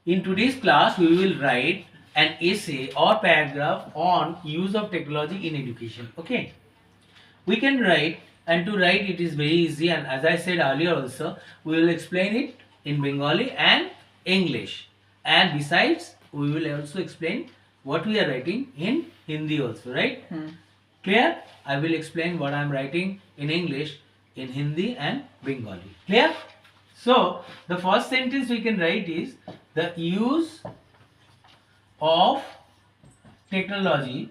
In today's class, we will write an essay or paragraph on use of technology in education. Okay, we can write, and to write it is very easy. And as I said earlier, also we will explain it in Bengali and English. And besides, we will also explain what we are writing in Hindi also. Right? Clear? I will explain what I am writing in English, in Hindi and Bengali. Clear? So, the first sentence we can write is the use of technology,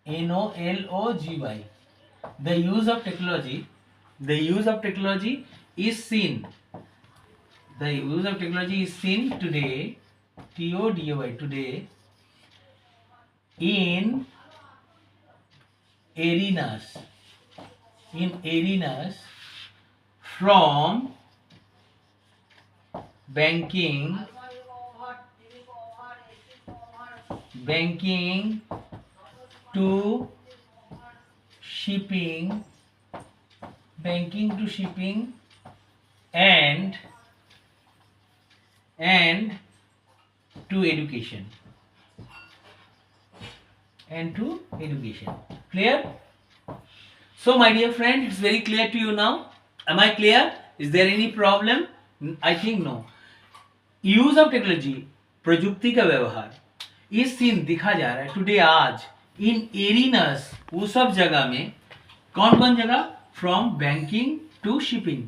Nology. The use of technology is seen. The use of technology is seen today, TODY, today, in arenas, from banking to shipping, and to education. Clear? So my dear friend, it's very clear to you now. Am I clear? Is there any problem? I think no. Use of technology, प्रजुक्ति का व्यवहार, इस scene दिखा जा रहा है today, आज, इन Arrhenius, वो सब जगह में, कौन कौन जगह, from banking to shipping,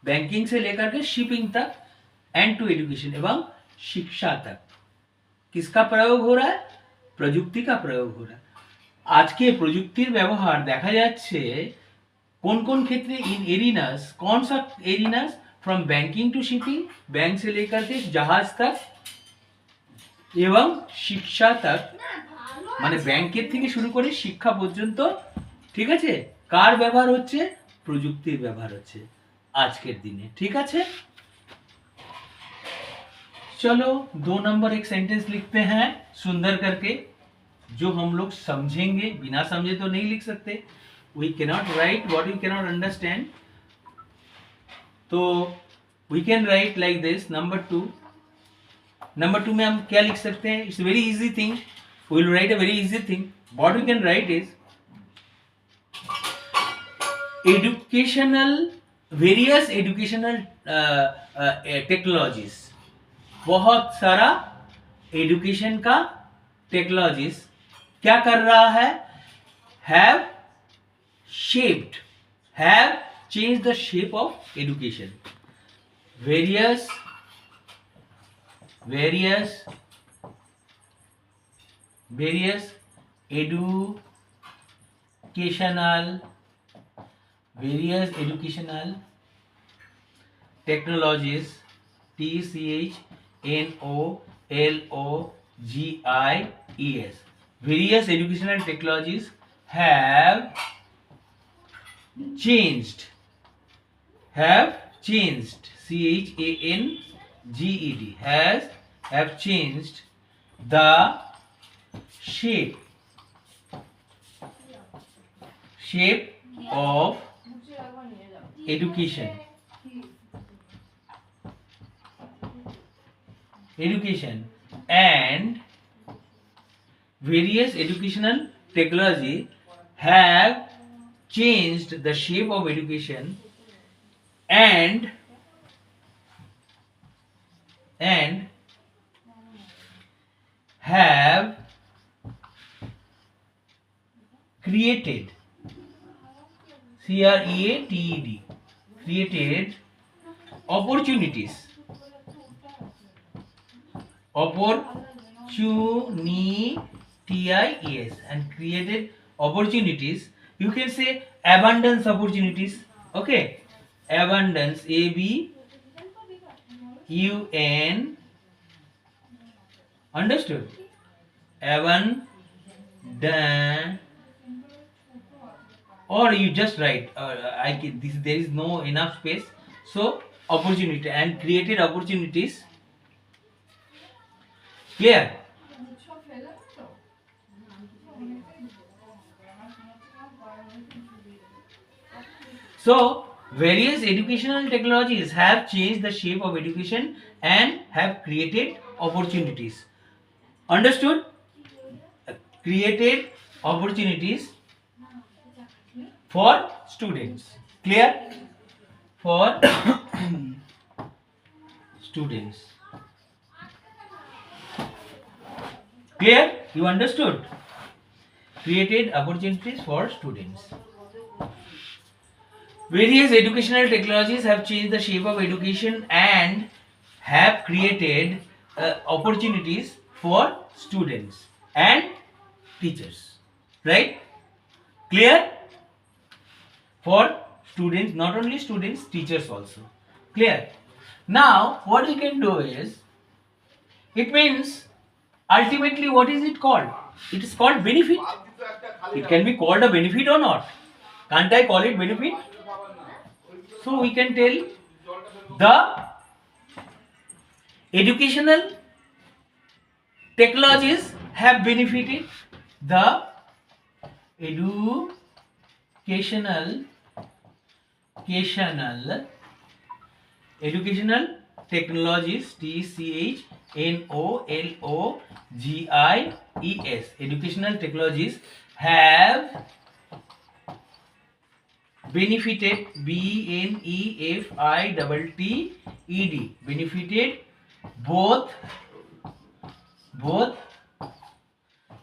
banking से लेकर के शिपिंग तक, एंड टू एजुकेशन, एवं शिक्षा तक। किसका प्रयोग हो रहा है? प्रजुक्ति का प्रयोग हो रहा है। आज के প্রযুক্তির ব্যবহার দেখা যাচ্ছে কোন কোন ক্ষেত্রে? इन एरिनास, कौन सा arenas? From banking to shipping, bank से लेकर के जहाज तक, एवं शिक्षा तक, মানে ব্যাংকের থেকে শুরু করে শিক্ষা পর্যন্ত। ঠিক আছে? কার ব্যবহার হচ্ছে? প্রযুক্তির ব্যবহার হচ্ছে আজকের দিনে। ঠিক আছে, चलो 2 नंबर एक सेंटेंस लिखते हैं सुंदर करके, जो हम लोग समझेंगे। बिना समझे तो नहीं लिख सकते। We cannot write what we cannot understand. तो we can write like this. Number two में हम क्या लिख सकते हैं? It's very easy thing. We will write a very easy thing. What we can write is educational, various educational technologies. बहुत सारा education का टेक्नोलॉजीज क्या कर रहा है? Have change the shape of education. Various educational technologies, TCHNOLOGIES, various educational technologies have changed, CHANGED, have changed the shape of education and various educational technology have changed the shape of education and have created, created opportunities, and created opportunities. You can say abundance opportunities. Okay, abundance, ABUN, understood? Abundance, or you just write there is no enough space, so opportunity and created opportunities. Clear? So Various educational technologies have changed the shape of education and have created opportunities. Understood? Created opportunities for students. Clear? For students. Clear? You understood? Created opportunities for students. Various educational technologies have changed the shape of education and have created opportunities for students and teachers. Right? Clear? For students, not only students, teachers also. Clear? Now, what we can do is, it means ultimately what is it called? It is called benefit. It can be called a benefit or not. Can't I call it benefit? So we can tell the educational technologies have benefited the educational technologies, technologies, educational technologies have benefited, benefitted, benefited both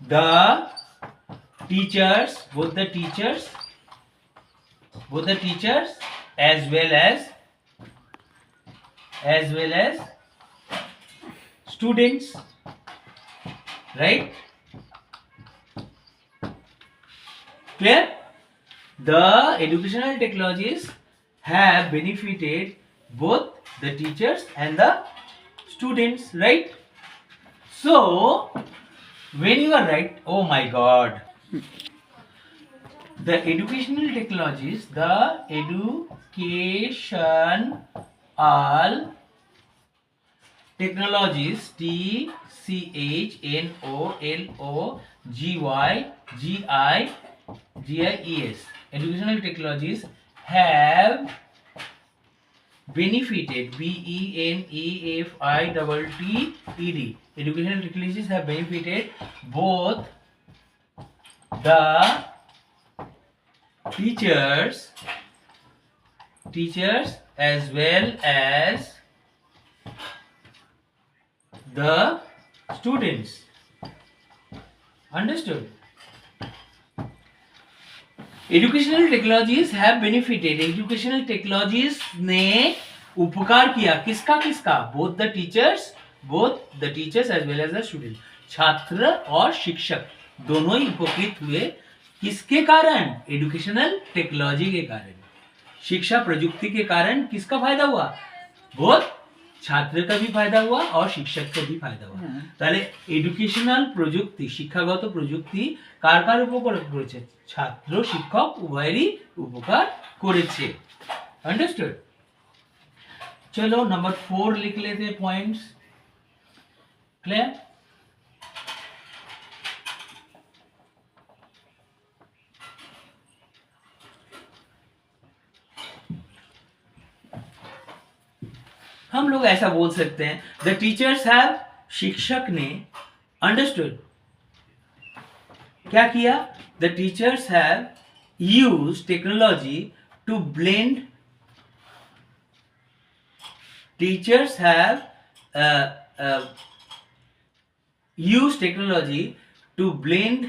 the teachers, as well as students, right? Clear? The educational technologies have benefited both the teachers and the students, right? So when you are right, oh my god, the educational technologies, educational technologies have benefited, educational technologies have benefited both the teachers as well as the students. Understood? Educational technologies have benefited, educational technologies ने उपकार किया, किसका both the teachers as well as the student, छात्र और शिक्षक दोनों ही उपकृत हुए। किसके कारण? एजुकेशनल टेक्नोलॉजी के कारण, शिक्षा प्रजुक्ति के कारण किसका फायदा हुआ? बोथ छात्र का भी फायदा हुआ और शिक्षक का भी फायदा हुआ। তাহলে এডুকেশনাল প্রযুক্তি, শিক্ষাগত প্রযুক্তি কার কার উপকার করেছে? ছাত্র শিক্ষক উভয়েরই উপকার করেছে। अंडरस्टूड? चलो नंबर 4 लिख लेते हैं पॉइंट्स। क्लियर? हम लोग ऐसा बोल सकते हैं, द टीचर्स हैव, शिक्षक ने, अंडरस्टूड, क्या किया? The teachers have used technology to blend, teachers have used technology to blend,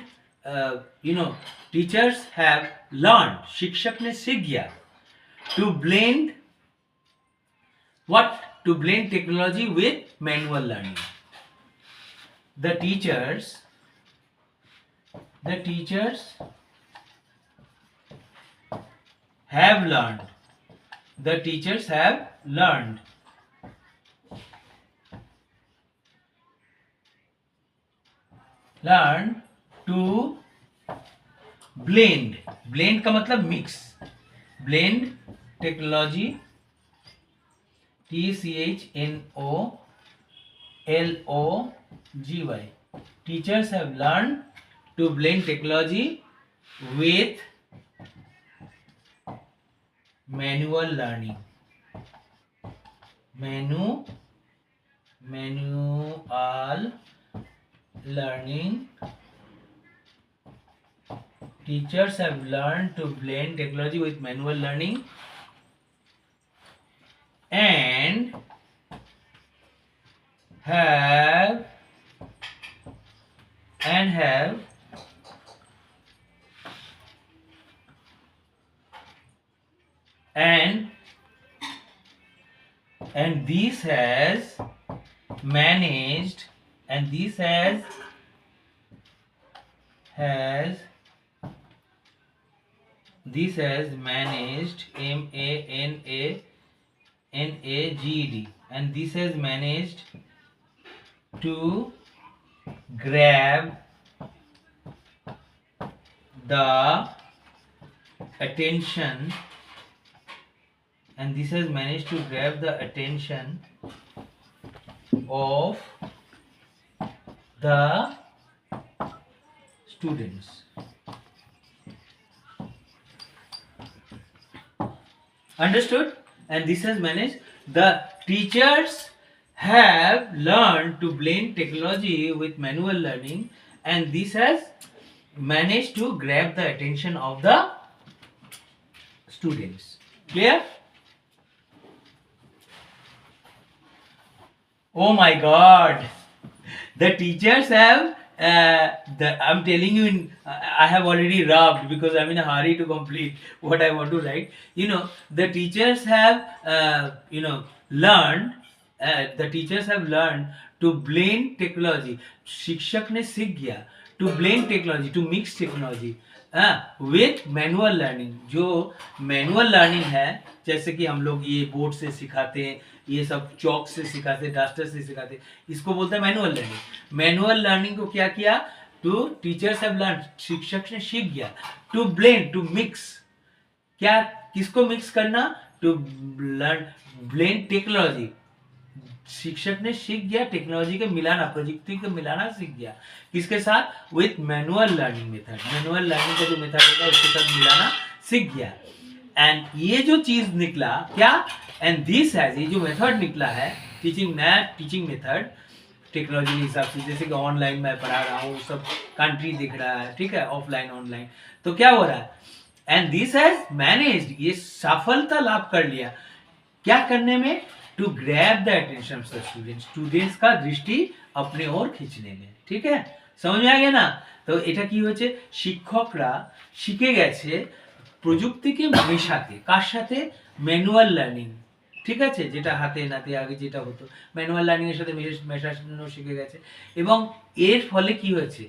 teachers have learn, शिक्षक ने सीख गया, to blend what? To blend technology with manual learning. The teachers have learned, to blend का मतलब mix, blend technology, technology, teachers have learned to blend technology with manual learning, manual learning. Teachers have learned to blend technology with manual learning and have and this has managed MANAGED, and this has managed to grab the attention of the students. Understood? And this has managed. The teachers have learned to blend technology with manual learning, and this has managed to grab the attention of the students. Clear? Oh my God! The teachers have. I'm telling you, I have already rubbed because I'm in a hurry to complete what I want to write. The teachers have, learned. The teachers have learned to blend technology. शिक्षक ने सीख गया to blend technology, to mix technology with manual learning. जो manual learning है, जैसे कि हम लोग ये बोर्ड से सिखाते हैं, ये सब चौक से सिखाते, डस्टर से सिखाते, इसको बोलते हैं मैनुअल लर्निंग. मैनुअल लर्निंग को क्या किया? टू टीचर्स हैव लर्न, शिक्षक ने सीख गया. टू ब्लेंड, टू मिक्स, क्या किसको मिक्स करना? To learn blend technology. शिक्षक ने सीख गया टेक्नोलॉजी के मिलाना, प्रजुक्ति को मिलाना सीख गया. किसके साथ? With manual learning method. Manual learning का जो मेथड होता है उसके साथ मिलाना सीख गया. एंड ये जो चीज निकला क्या? एंड दिस हैज, ये जो मेथड निकला है टीचिंग, नया टीचिंग मेथड टेक्नोलॉजी के हिसाब से, जैसे कि ऑनलाइन मैं पढ़ा रहा हूँ, सब कंट्री दिख रहा है, ठीक है, ऑफलाइन ऑनलाइन, तो क्या हो रहा है? एंड दिस हैज मैनेज्ड, ये सफलता लाभ कर लिया. क्या करने में? To grab the attention of the students, students का दृष्टि अपने ओर खींचने में. ठीक है, समझ में आ गया ना? तो এটা কি হচ্ছে? শিক্ষকরা শিখে গেছে প্রযুক্তিকে মেশাতে, কার সাথে? Manual learning. ঠিক আছে, যেটা হাতে নাতে আগে যেটা হতো, ম্যানুয়াল লার্নিং এর সাথে মেশানো শিখে গেছে. এবং এর ফলে কি হয়েছে?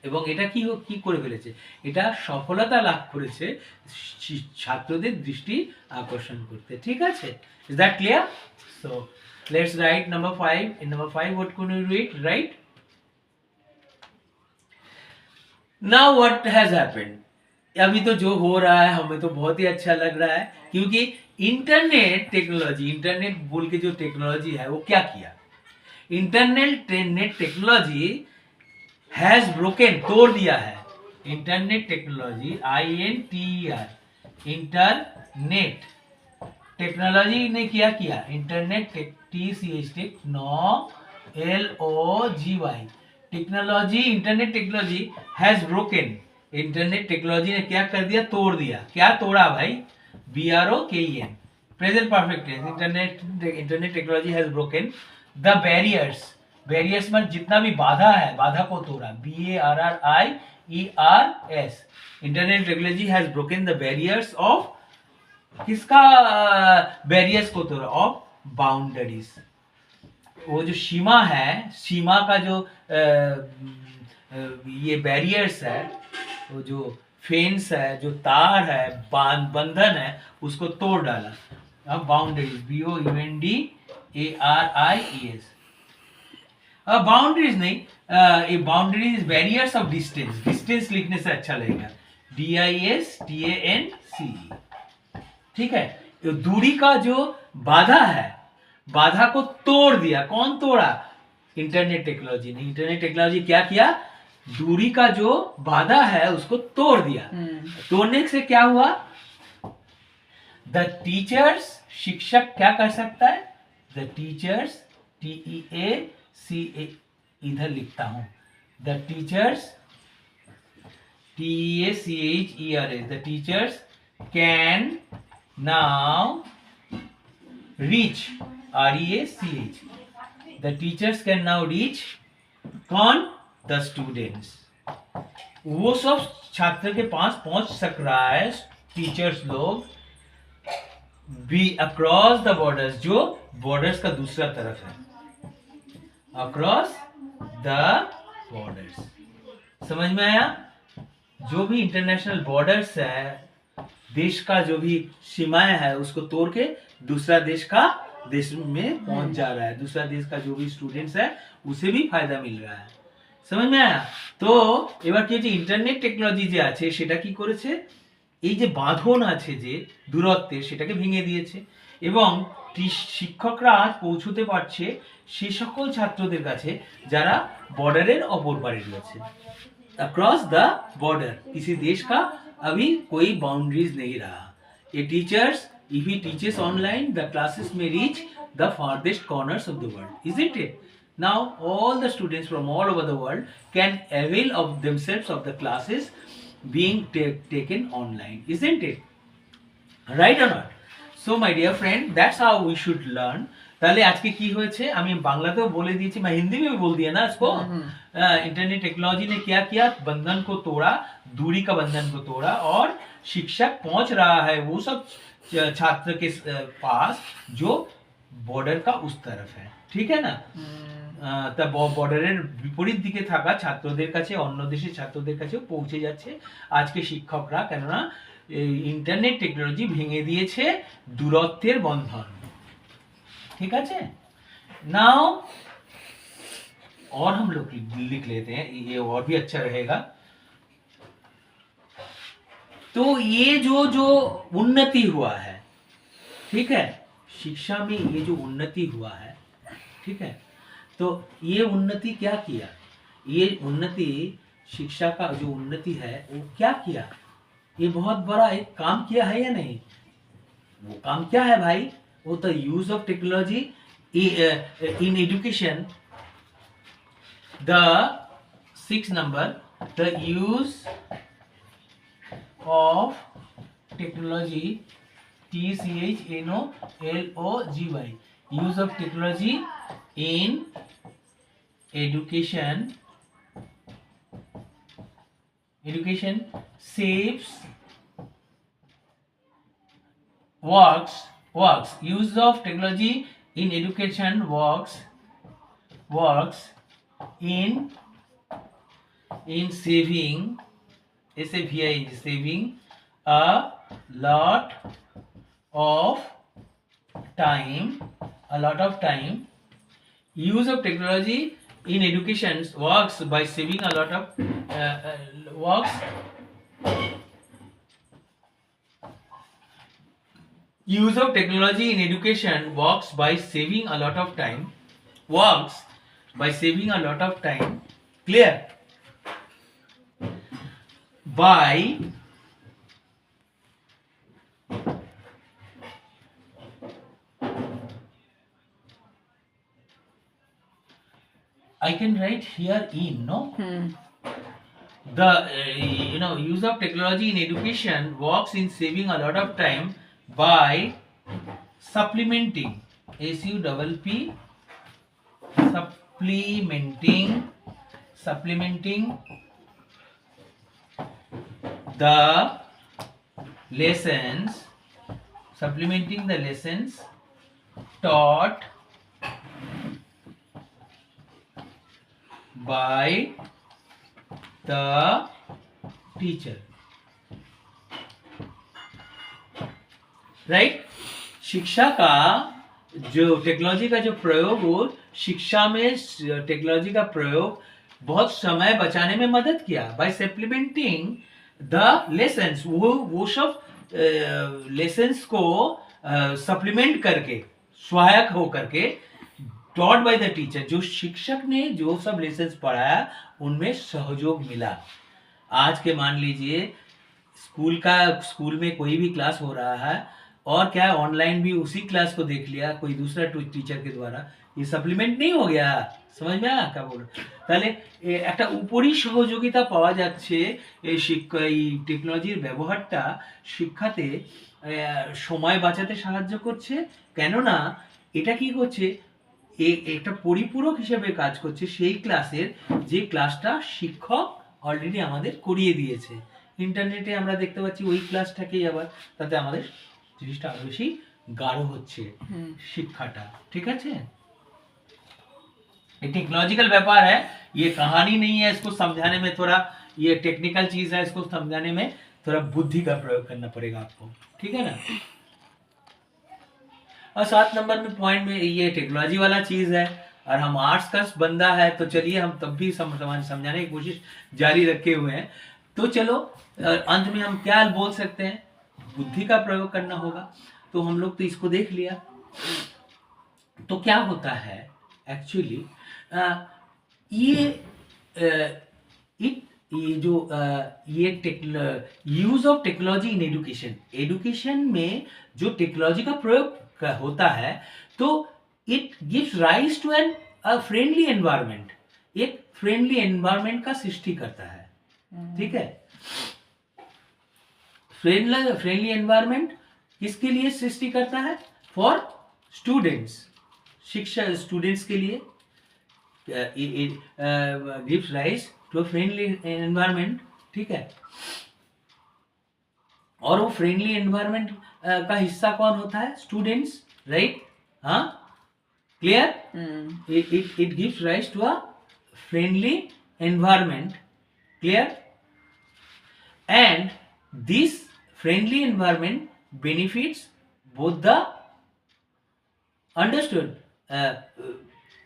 এবং এটা কি করে ফেলেছে? এটা সফলতা লাভ করেছে ছাত্রদের দৃষ্টি আকর্ষণ করতে. ঠিক আছে, is that clear? So let's write number 5. In number 5 what can we read? Right? Now what has happened? अभी तो जो हो रहा है हमें तो बहुत ही अच्छा लग रहा है, क्योंकि इंटरनेट टेक्नोलॉजी, इंटरनेट बोल के जो टेक्नोलॉजी है वो क्या किया? इंटरनेट टेक्नोलॉजी हैज ब्रोकन, तोड़ दिया है. Internet technology, INTER, internet technology ने क्या किया? Internet TCH LOGY technology, internet technology has broken. Internet technology ने क्या कर दिया? तोड़ दिया. क्या तोड़ा भाई? BROKEN, present perfect tense. Internet technology has broken the barriers. Barriers में जितना भी बाधा है, बाधा को तोड़ा. BARRIERS. Internet technology has broken the barriers of, किसका बैरियर्स को तोड़ा? Of boundaries. वो जो सीमा है, सीमा का जो ये बैरियर्स है, वो जो फेंस है, जो तार है, बंधन है, उसको तोड़ डाला. अब बाउंड्रीज, BOUNDARIES. अब बाउंड्रीज नहीं, ये boundaries barriers of distance. Distance लिखने से अच्छा लगेगा. DISTANCE. ठीक है, तो दूरी का जो बाधा है, बाधा को तोड़ दिया. कौन तोड़ा? इंटरनेट टेक्नोलॉजी ने. इंटरनेट टेक्नोलॉजी क्या किया? दूरी का जो बाधा है उसको तोड़ दिया. तोड़ने से क्या हुआ? द टीचर्स, शिक्षक क्या कर सकता है? द टीचर्स, TEACA, इधर लिखता हूं, the teachers, TEACHERS, the teachers can now reach, REACH, the teachers can now reach कौन? The students. वो सब छात्र के पास पहुंच सक रहा है, टीचर्स लोग, बी अक्रॉस द बॉर्डर्स, जो बॉर्डर्स का दूसरा तरफ है, अक्रॉस द बॉर्डर्स। समझ में आया? जो भी इंटरनेशनल बॉर्डर्स है, देश का जो भी सीमाएं है, उसको तोड़ के दूसरा देश में पहुंच जा रहा है। दूसरा देश का जो भी स्टूडेंट्स है, उसे भी फायदा मिल रहा है। समझ में आया? তো এবার কি হচ্ছে, ইন্টারনেট টেকনোলজি যে আছে সেটা কি করেছে, এই যে বাঁধন আছে যে দূরত্বের, সেটাকে ভেঙে দিয়েছে এবং শিক্ষকরা আজ পৌঁছতে পারছে সে সকল ছাত্রদের কাছে যারা बॉर्डरेर অপর পারে রয়েছে। अक्रॉस द बॉर्डर, किसी देश का अभी कोई बाउंड्रीज नहीं रहा। ये teachers, if he teaches online, the classes may reach the farthest corners of the world, isn't it? Now all the students from all over the world can avail of themselves of the classes being taken online, isn't it? Right or not? So my dear friend, that's how we should learn. তাহলে আজকে কি হয়েছে আমি বাংলাতেও বলে দিয়েছি, मैं हिंदी में भी बोल दिया ना इसको। इंटरनेट टेक्नोलॉजी ने क्या किया? बंधन को तोड़ा, दूरी का बंधन को तोड़ा, और शिक्षक पहुंच रहा है वो सब छात्र के पास जो বর্ডার का उस तरफ है, ঠিক है না? তা বর্ডারের বিপরীত দিকে থাকা ছাত্রদের কাছে, অন্য দেশের ছাত্রদের কাছেও পৌঁছে যাচ্ছে আজকে শিক্ষকরা, কেননা इंटरनेट टेक्नोलॉजी ভেঙে দিয়েছে দূরত্বের বন্ধন। ठीक है? नाउ और हम लोग लिख लेते हैं, ये और भी अच्छा रहेगा। तो ये जो उन्नति हुआ है, ठीक है, शिक्षा में ये जो उन्नति हुआ है, ठीक है, तो ये उन्नति क्या किया? ये उन्नति, शिक्षा का जो उन्नति है वो क्या किया? ये बहुत बड़ा एक काम किया है या नहीं? वो काम क्या है भाई? वो तो use of technology in education. The 6 number, the use of technology, TECHNOLOGY, use of technology in education saves works, use of technology in education works in saving, saving a lot of time. Use of technology in education works by saving a lot of use of technology in education works by saving a lot of time, clear? By I can write here in, no? The use of technology in education works in saving a lot of time by supplementing, supplementing the lessons taught by the teacher, right? शिक्षा का जो technology का जो प्रयोग हो, शिक्षा में technology का प्रयोग बहुत समय बचाने में मदद किया बाय सप्लीमेंटिंग द लेसन्स। वो सब लेसन्स को सप्लीमेंट करके, सहायक हो करके, टॉट बाय द टीचर, जो शिक्षक ने जो सब लेसन्स पढ़ाया उनमें सहयोग मिला। आज के मान लीजिए स्कूल में कोई भी क्लास हो रहा है, और क्या है, ऑनलाइन भी उसी क्लास को देख लिया कोई दूसरा टीचर के द्वारा, ये सप्लीमेंट नहीं हो गया। समझ में आया क्या बोल रहा? তাহলে একটা উপরি সহযোগিতা পাওয়া যাচ্ছে এই এই টেকনোলজির ব্যবহারটা শিক্ষাতে সময় বাঁচাতে সাহায্য করছে, কেননা এটা কি করছে, একটা পরিপূরক হিসেবে কাজ করছে সেই ক্লাসের যে ক্লাসটা শিক্ষক অলরেডি আমাদের করিয়ে দিয়েছে। ইন্টারনেটে আমরা দেখতে পাচ্ছি ওই ক্লাসটাকেই আবার, তাতে আমাদের জিনিসটা আরো বেশি গাঢ় হচ্ছে শিক্ষাটা। ঠিক আছে, ये टेक्नोलॉजिकल व्यापार है, ये कहानी नहीं है, इसको समझाने में थोड़ा, ये टेक्निकल चीज है, इसको समझाने में थोड़ा बुद्धि का प्रयोग करना पड़ेगा आपको। ठीक है ना। और 7 नंबर में पॉइंट में ये टेक्नोलॉजी वाला चीज है, और हम आर्ट्स का बंदा है तो चलिए हम तब भी समझाने की कोशिश जारी रखे हुए हैं। तो चलो अंत में हम क्या बोल सकते हैं, बुद्धि का प्रयोग करना होगा। तो हम लोग तो इसको देख लिया। तो क्या होता है एक्चुअली, ये जो ये use of technology in education, education में जो टेक्नोलॉजी का प्रयोग होता है, तो it gives rise to an friendly environment, एक फ्रेंडली एनवायरनमेंट का सृष्टि करता है। ठीक है, फ्रेंडली एनवायरनमेंट किसके लिए सृष्टि करता है? फॉर स्टूडेंट्स, शिक्षा स्टूडेंट्स के लिए gives rise to friendly environment. ठीक है, और वो फ्रेंडली एनवायरनमेंट का हिस्सा कौन होता है? Students, right? हाँ, clear? It gives rise to a friendly environment, clear? And this friendly environment benefits both the, understood,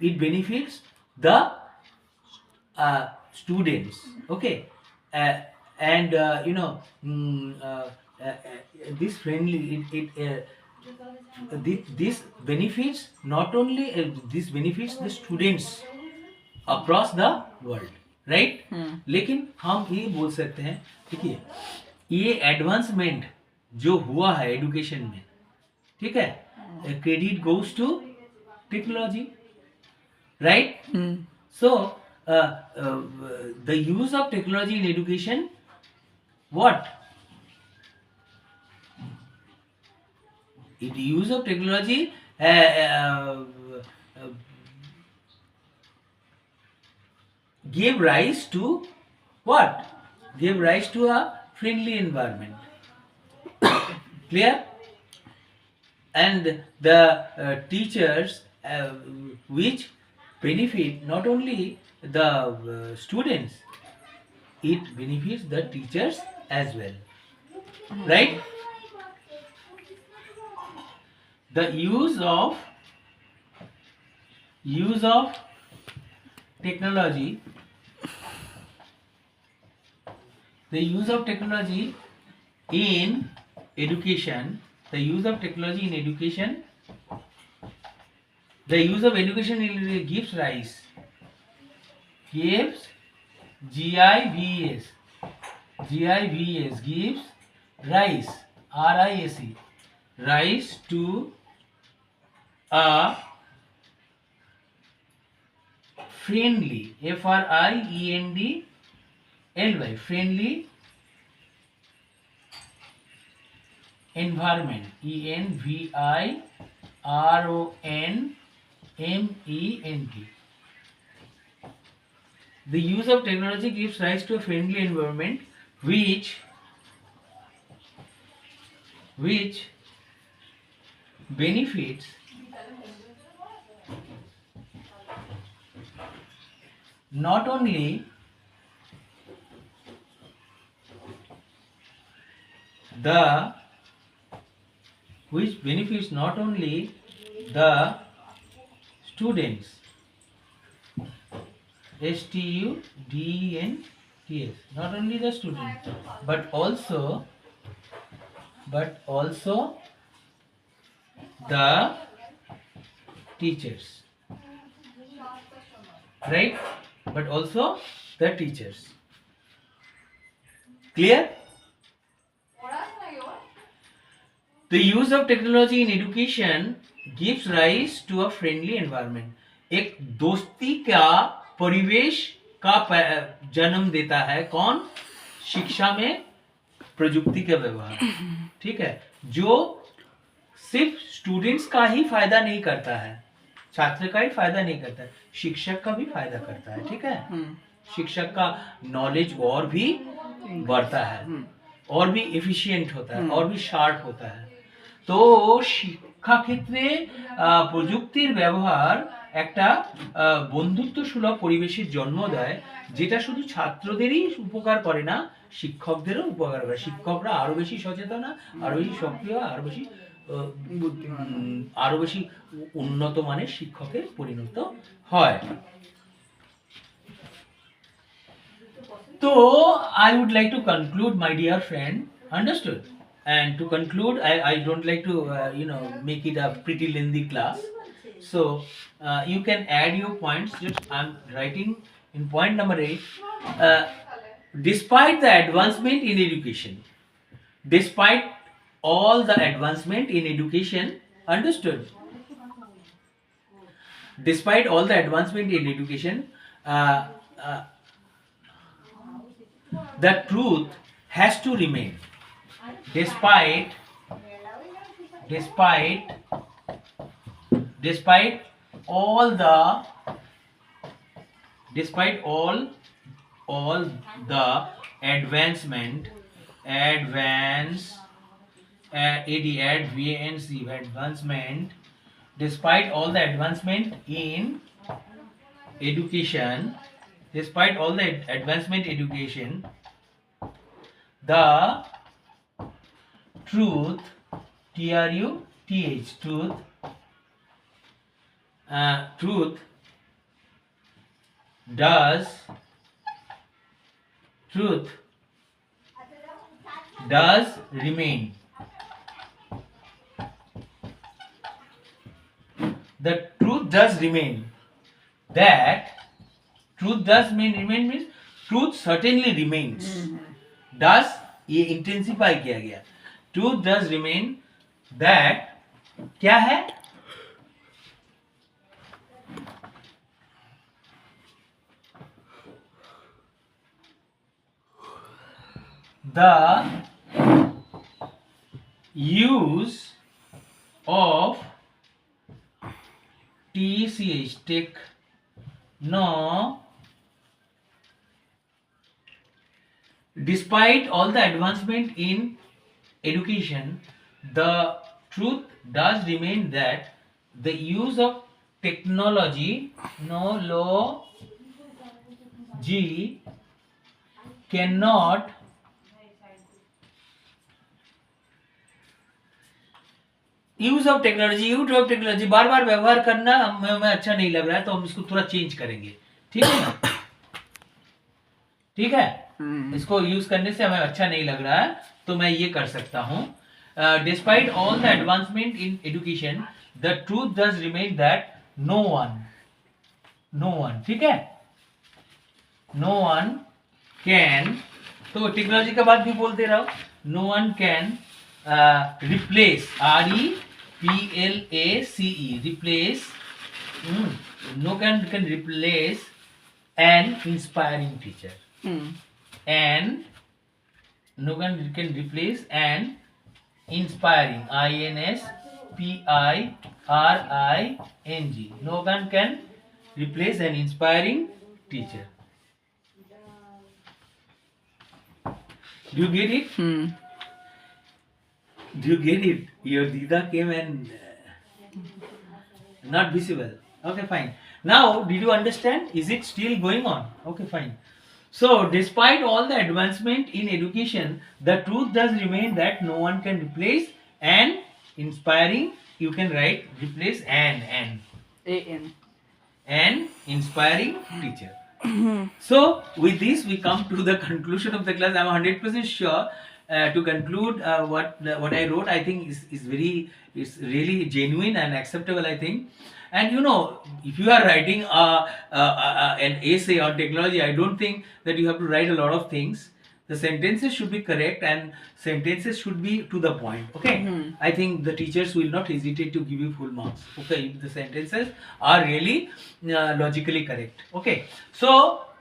it benefits the students, okay, and this friendly this benefits not only this benefits the students across the world, right? लेकिन हम ये बोल सकते हैं, देखिए ये advancement जो हुआ है एजुकेशन में, ठीक है, credit goes to technology, right? So the use of technology in education, what it use of technology gave rise to what? Gave rise to a friendly environment. Clear? And the teachers which benefit not only the students, it benefits the teachers as well, right? The use of technology, the use of technology in education, the use of technology in education, the use of education gives rise, gives GIVS gives rise, RISE, rise to a friendly, FRIENDLY, friendly environment, ENVIRONMENT. The use of technology gives rise to a friendly environment which benefits not only the students, STUDENTS, not only the students, but also the teachers, right? But also the teachers. Clear? The use of technology in education gives rise to a friendly environment. एक दोस्ती का परिवेश का जन्म देता है कौन? शिक्षा में प्रयुक्ति का व्यवहार, ठीक है, जो सिर्फ स्टूडेंट्स का ही फायदा नहीं करता है, छात्र का ही फायदा नहीं करता है, शिक्षक का भी फायदा करता है, ठीक है। शिक्षक का नॉलेज और भी बढ़ता है, और भी एफिशिएंट होता है, और भी शार्प होता है। তো শিক্ষাক্ষেত্রে প্রযুক্তির ব্যবহার একটা বন্ধুত্ব সুলভ পরিবেশের জন্ম দেয়, যেটা শুধু ছাত্রদেরই উপকার করে না, শিক্ষকদেরও উপকার করে। শিক্ষকরা আরো বেশি সচেতন, আরো বেশি সক্রিয়, আরো বেশি উন্নত মানের শিক্ষকে পরিণত হয়। তো I would like to conclude, my dear friend, understood? And to conclude, I don't like to make it a pretty lengthy class, so you can add your points. Just I'm writing in point number 8. Despite the advancement in education, despite all the advancement in education, understood? Despite all the advancement in education, the truth has to remain. Despite all the advancement despite all the advancement in education, despite all the advancement in education, the truth, truth, truth does remain. The truth does remain. That truth does remain means truth certainly remains. Does ये intensify किया गया, truth does remain, that क्या है? The use of TCH despite all the advancement in education, the truth does remain that the use of technology cannot use of technology बार बार व्यवहार करना हमें अच्छा नहीं लग रहा है, तो हम इसको थोड़ा चेंज करेंगे, ठीक है ना? ठीक है, इसको यूज करने से हमें अच्छा नहीं लग रहा है, तो मैं ये कर सकता हूं, despite all the advancement in education, the truth does remain that no one, ठीक है, नो वन कैन, तो टेक्नोलॉजी का बात भी बोलते रहो, no one can replace, REPLACE, replace, no can replace an inspiring teacher, and no one can replace an inspiring, INSPIRING, no one can replace an inspiring teacher. Do you get it? Do you get it? Your Dida came and not visible. Okay, fine. Now, did you understand? Is it still going on? Okay, fine. So, despite all the advancement in education, the truth does remain that no one can replace an inspiring. You can write replace an inspiring teacher. So, with this, we come to the conclusion of the class. I am 100% sure. To conclude, what I wrote, I think is really genuine and acceptable, I think. And if you are writing an essay on technology, I don't think that you have to write a lot of things. The sentences should be correct and sentences should be to the point. Okay. I think the teachers will not hesitate to give you full marks. Okay, if the sentences are really logically correct. Okay. So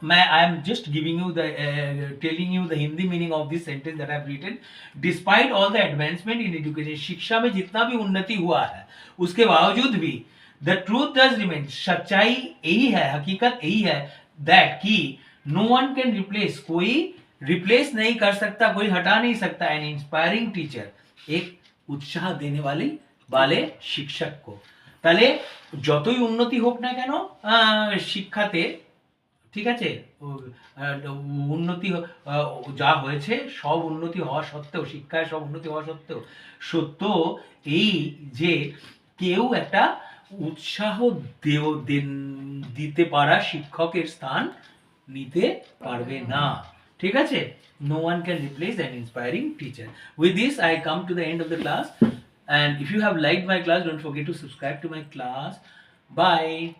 I am just giving you the telling you the Hindi meaning of this sentence that I have written. Despite all the advancement in education, शिक्षा में जितना भी उन्नति हुआ है उसके बावजूद भी द ट्रूथ डज रिमेन, सच्चाई यही है, हकीकत यही है दैट कि नो वन कैन रिप्लेस, कोई रिप्लेस नहीं कर सकता, कोई हटा नहीं सकता एन इंस्पायरिंग टीचर, एक उत्साह देने वाले শিক্ষক को। তাহলে যতই উন্নতি হোক না কেন শিক্ষাতে, ঠিক আছে, উন্নতি যা হয়েছে, সব উন্নতি হওয়া সত্ত্বেও, শিক্ষায় সব উন্নতি হওয়া সত্ত্বেও সত্য এই যে কেউ একটা উৎসাহ দিতে পারা শিক্ষকের স্থান নিতে পারবে না। ঠিক আছে? No one can replace an inspiring teacher. With this, I come to the end of the class. And if you have liked my class, don't forget to subscribe to my class. Bye.